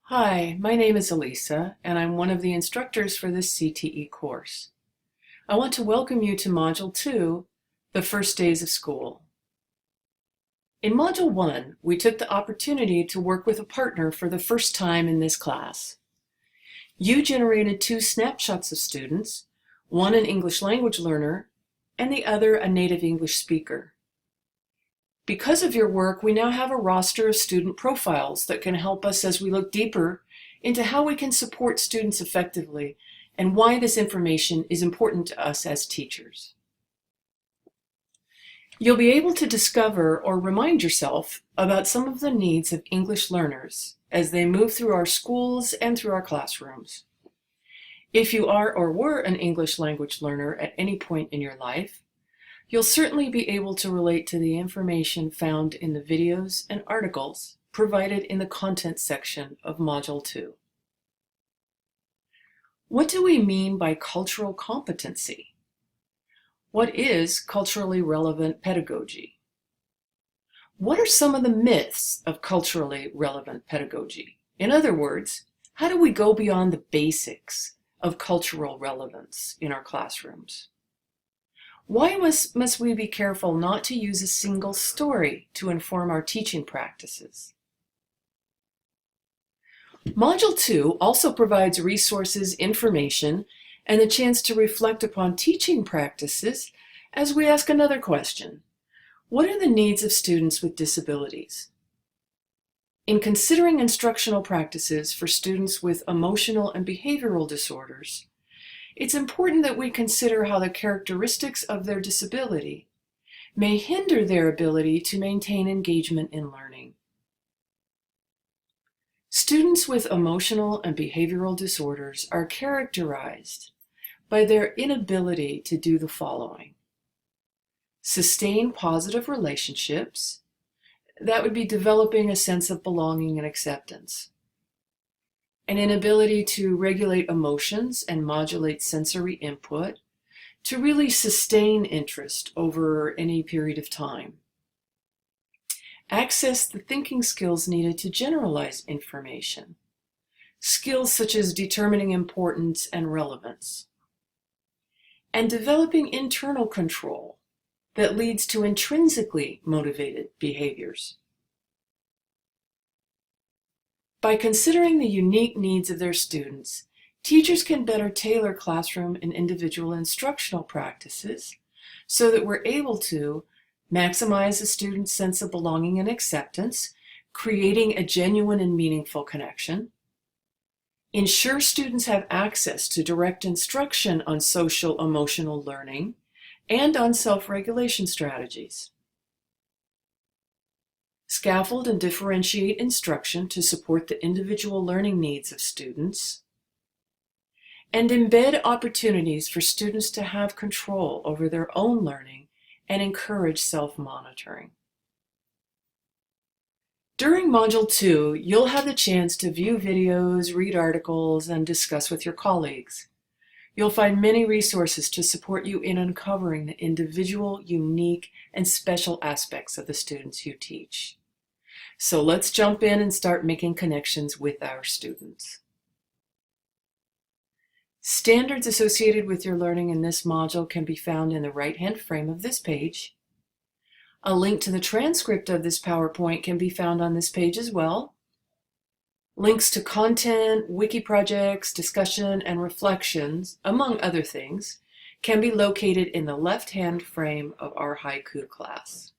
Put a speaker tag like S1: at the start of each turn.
S1: Hi, my name is Elisa, and I'm one of the instructors for this CTE course. I want to welcome you to Module 2, The First Days of School. In Module 1, we took the opportunity to work with a partner for the first time in this class. You generated 2 snapshots of students, one an English language learner, and the other a native English speaker. Because of your work, we now have a roster of student profiles that can help us as we look deeper into how we can support students effectively and why this information is important to us as teachers. You'll be able to discover or remind yourself about some of the needs of English learners as they move through our schools and through our classrooms. If you are or were an English language learner at any point in your life, you'll certainly be able to relate to the information found in the videos and articles provided in the content section of Module 2. What do we mean by cultural competency? What is culturally relevant pedagogy? What are some of the myths of culturally relevant pedagogy? In other words, how do we go beyond the basics of cultural relevance in our classrooms? Why must we be careful not to use a single story to inform our teaching practices? Module 2 also provides resources, information, and the chance to reflect upon teaching practices as we ask another question. What are the needs of students with disabilities? In considering instructional practices for students with emotional and behavioral disorders, it's important that we consider how the characteristics of their disability may hinder their ability to maintain engagement in learning. Students with emotional and behavioral disorders are characterized by their inability to do the following: sustain positive relationships, that would be developing a sense of belonging and acceptance. An inability to regulate emotions and modulate sensory input to really sustain interest over any period of time. Access the thinking skills needed to generalize information. Skills such as determining importance and relevance. And developing internal control that leads to intrinsically motivated behaviors. By considering the unique needs of their students, teachers can better tailor classroom and individual instructional practices so that we're able to maximize the student's sense of belonging and acceptance, creating a genuine and meaningful connection, ensure students have access to direct instruction on social emotional learning and on self-regulation strategies, scaffold and differentiate instruction to support the individual learning needs of students, and embed opportunities for students to have control over their own learning and encourage self-monitoring. During Module 2, you'll have the chance to view videos, read articles, and discuss with your colleagues. You'll find many resources to support you in uncovering the individual, unique, and special aspects of the students you teach. So let's jump in and start making connections with our students. Standards associated with your learning in this module can be found in the right-hand frame of this page. A link to the transcript of this PowerPoint can be found on this page as well. Links to content, wiki projects, discussion, and reflections, among other things, can be located in the left-hand frame of our Haiku class.